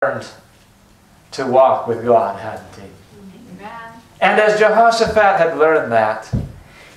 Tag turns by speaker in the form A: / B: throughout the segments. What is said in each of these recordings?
A: learned to walk with God, hadn't he?
B: Amen.
A: And as Jehoshaphat had learned that,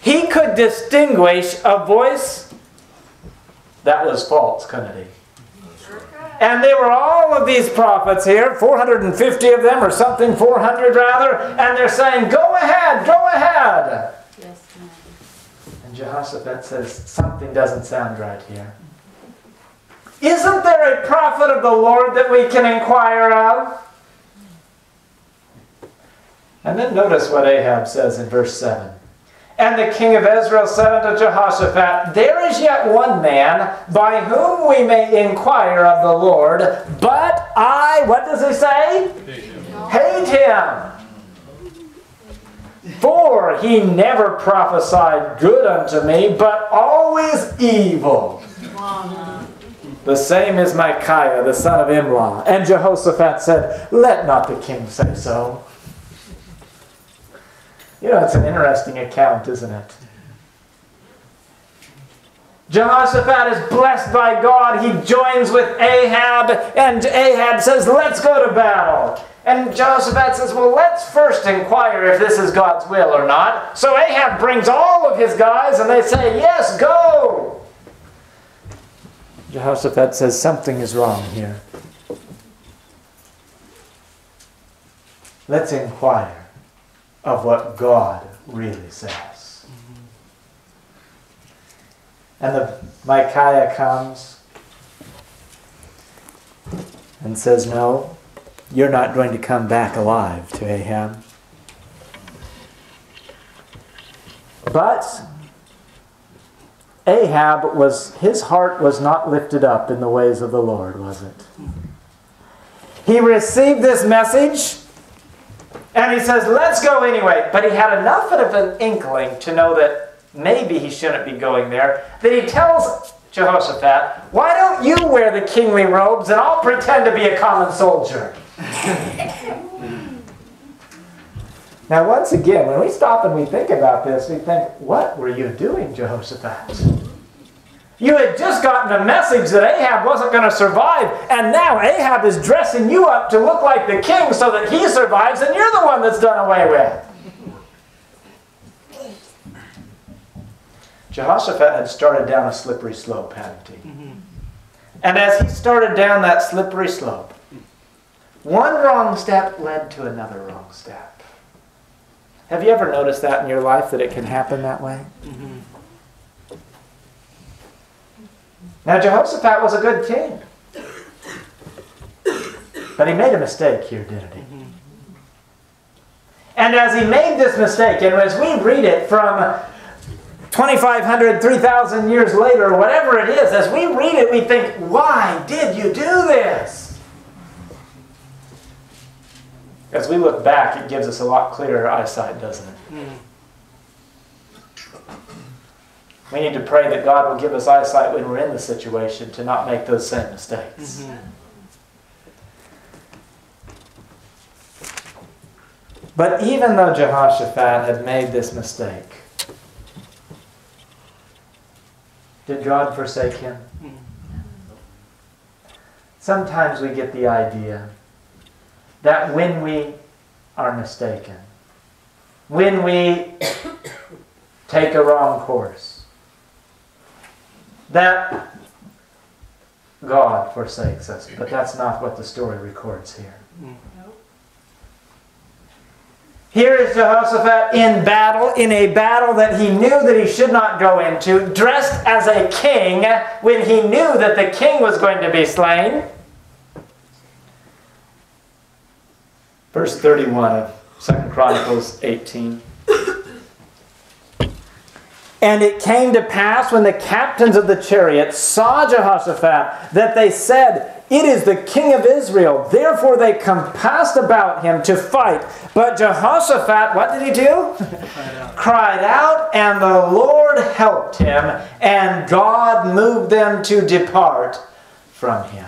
A: he could distinguish a voice that was false, couldn't he? And they were all of these prophets here, 450 of them or something, 400 rather, and they're saying, go ahead, go ahead.
B: Yes, ma'am.
A: And Jehoshaphat says, something doesn't sound right here. Isn't there a prophet of the Lord that we can inquire of? And then notice what Ahab says in verse 7. And the king of Israel said unto Jehoshaphat, there is yet one man by whom we may inquire of the Lord, but I, what does he say? Hate him. For he never prophesied good unto me, but always evil. The same is Micaiah, the son of Imlah. And Jehoshaphat said, let not the king say so. You know, it's an interesting account, isn't it? Jehoshaphat is blessed by God. He joins with Ahab, and Ahab says, let's go to battle. And Jehoshaphat says, well, let's first inquire if this is God's will or not. So Ahab brings all of his guys, and they say, yes, go. Jehoshaphat says, something is wrong here. Let's inquire of what God really says. And the Micaiah comes and says, no, you're not going to come back alive to Ahab. But Ahab his heart was not lifted up in the ways of the Lord, was it? He received this message, and he says, let's go anyway. But he had enough of an inkling to know that maybe he shouldn't be going there, that he tells Jehoshaphat, why don't you wear the kingly robes and I'll pretend to be a common soldier. Now once again, when we stop and we think about this, we think, what were you doing, Jehoshaphat? You had just gotten a message that Ahab wasn't going to survive, and now Ahab is dressing you up to look like the king so that he survives, and you're the one that's done away with. Jehoshaphat had started down a slippery slope, hadn't he? And as he started down that slippery slope, one wrong step led to another wrong step. Have you ever noticed that in your life, that it can happen that way? Now, Jehoshaphat was a good king. But he made a mistake here, didn't he? And as he made this mistake, and as we read it from 2,500, 3,000 years later, whatever it is, as we read it, we think, why did you do this? As we look back, it gives us a lot clearer eyesight, doesn't it? We need to pray that God will give us eyesight when we're in the situation to not make those same mistakes. But even though Jehoshaphat had made this mistake, did God forsake him? Sometimes we get the idea that when we are mistaken, when we take a wrong course, that God forsakes us. But that's not what the story records here. Here is Jehoshaphat in battle, in a battle that he knew that he should not go into, dressed as a king when he knew that the king was going to be slain. Verse 31 of 2 Chronicles 18. And it came to pass when the captains of the chariots saw Jehoshaphat that they said, it is the king of Israel. Therefore they compassed about him to fight. But Jehoshaphat, what did he do? Cried out, and the Lord helped him, and God moved them to depart from him.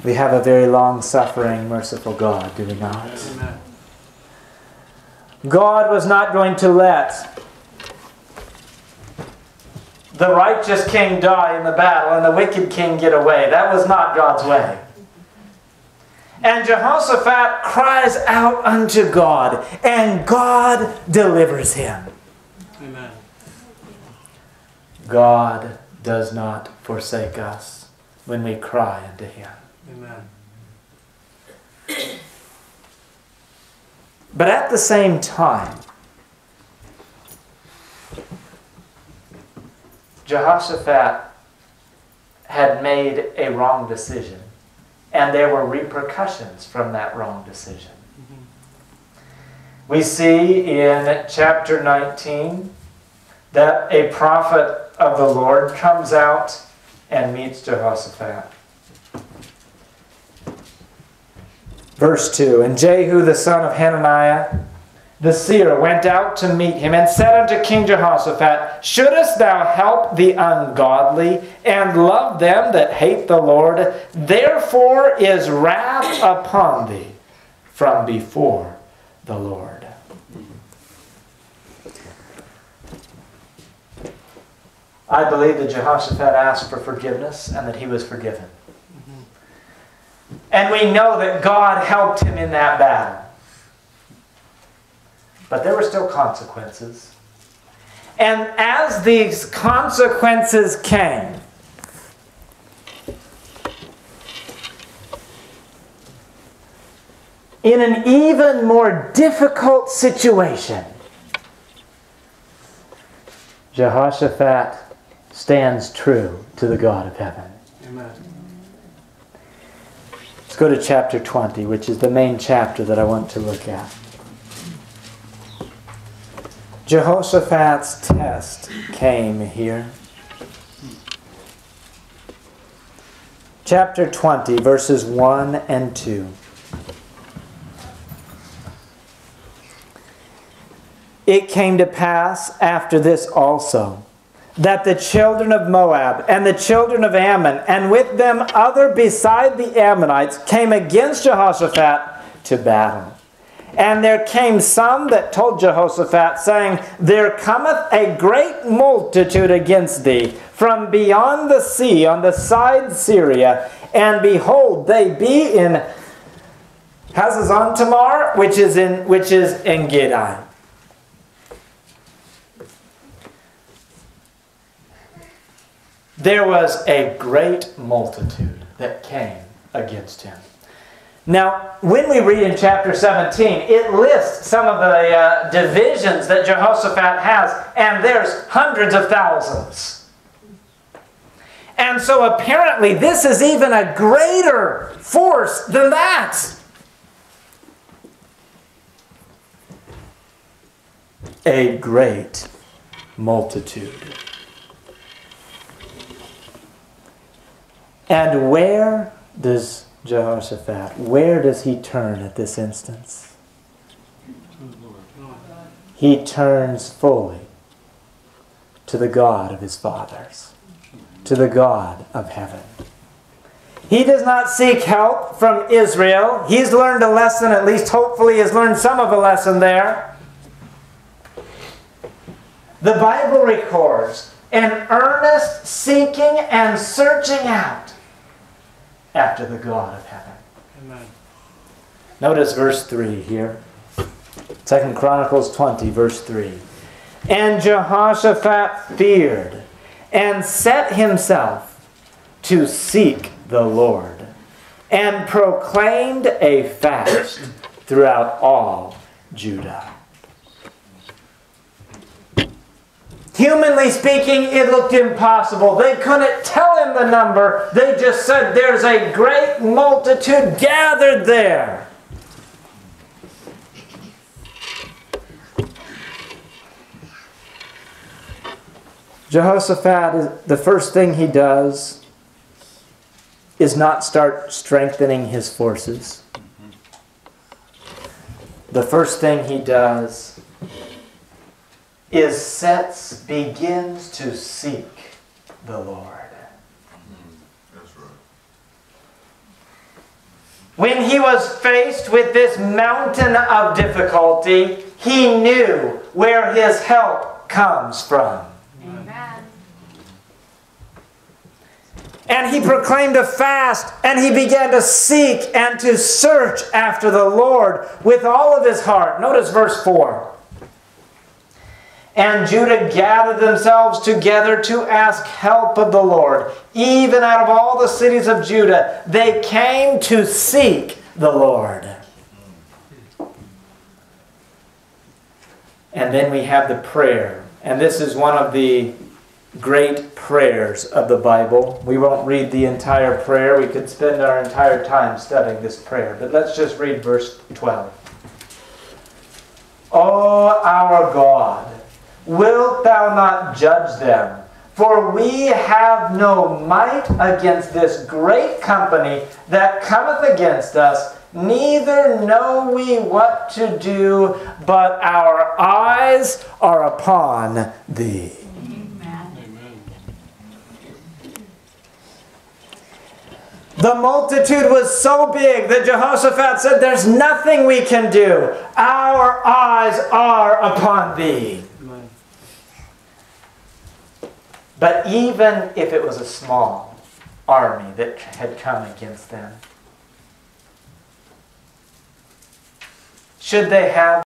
A: We have a very long-suffering, merciful God, do we not? Amen. God was not going to let the righteous king die in the battle and the wicked king get away. That was not God's way. And Jehoshaphat cries out unto God, and God delivers him.
B: Amen.
A: God does not forsake us when we cry unto Him.
B: Amen.
A: But at the same time, Jehoshaphat had made a wrong decision, and there were repercussions from that wrong decision. We see in chapter 19 that a prophet of the Lord comes out and meets Jehoshaphat. Verse 2, And Jehu the son of Hananiah, the seer, went out to meet him, and said unto King Jehoshaphat, Shouldest thou help the ungodly, and love them that hate the Lord? Therefore is wrath upon thee from before the Lord. I believe that Jehoshaphat asked for forgiveness and that he was forgiven. And we know that God helped him in that battle. But there were still consequences. And as these consequences came, in an even more difficult situation, Jehoshaphat stands true to the God of heaven.
B: Amen.
A: Let's go to chapter 20, which is the main chapter that I want to look at. Jehoshaphat's test came here. Chapter 20, verses 1 and 2. It came to pass after this also, that the children of Moab and the children of Ammon, and with them other beside the Ammonites, came against Jehoshaphat to battle. And there came some that told Jehoshaphat, saying, There cometh a great multitude against thee from beyond the sea on the side Syria, and behold, they be in Hazazon-Tamar, which is in Gedi. There was a great multitude that came against him. Now, when we read in chapter 17, it lists some of the divisions that Jehoshaphat has, and there's hundreds of thousands. And so apparently this is even a greater force than that. A great multitude. And where does Jehoshaphat, where does he turn at this instance? He turns fully to the God of his fathers, to the God of heaven. He does not seek help from Israel. He's learned a lesson, at least hopefully has learned some of a lesson there. The Bible records an earnest seeking and searching out after the God of heaven.
B: Amen.
A: Notice verse 3 here. 2 Chronicles 20, verse 3. And Jehoshaphat feared and set himself to seek the Lord, and proclaimed a fast throughout all Judah. Humanly speaking, it looked impossible. They couldn't tell him the number. They just said, there's a great multitude gathered there. Jehoshaphat, the first thing he does is not start strengthening his forces. The first thing he does is begins to seek the Lord.
C: That's right.
A: When he was faced with this mountain of difficulty, he knew where his help comes from.
D: Amen.
A: And he proclaimed a fast, and he began to seek and to search after the Lord with all of his heart. Notice verse 4. And Judah gathered themselves together to ask help of the Lord. Even out of all the cities of Judah, they came to seek the Lord. And then we have the prayer. And this is one of the great prayers of the Bible. We won't read the entire prayer. We could spend our entire time studying this prayer. But let's just read verse 12. O our God, wilt thou not judge them? For we have no might against this great company that cometh against us, neither know we what to do, but our eyes are upon thee. The multitude was so big that Jehoshaphat said, there's nothing we can do. Our eyes are upon thee. But even if it was a small army that had come against them, should they have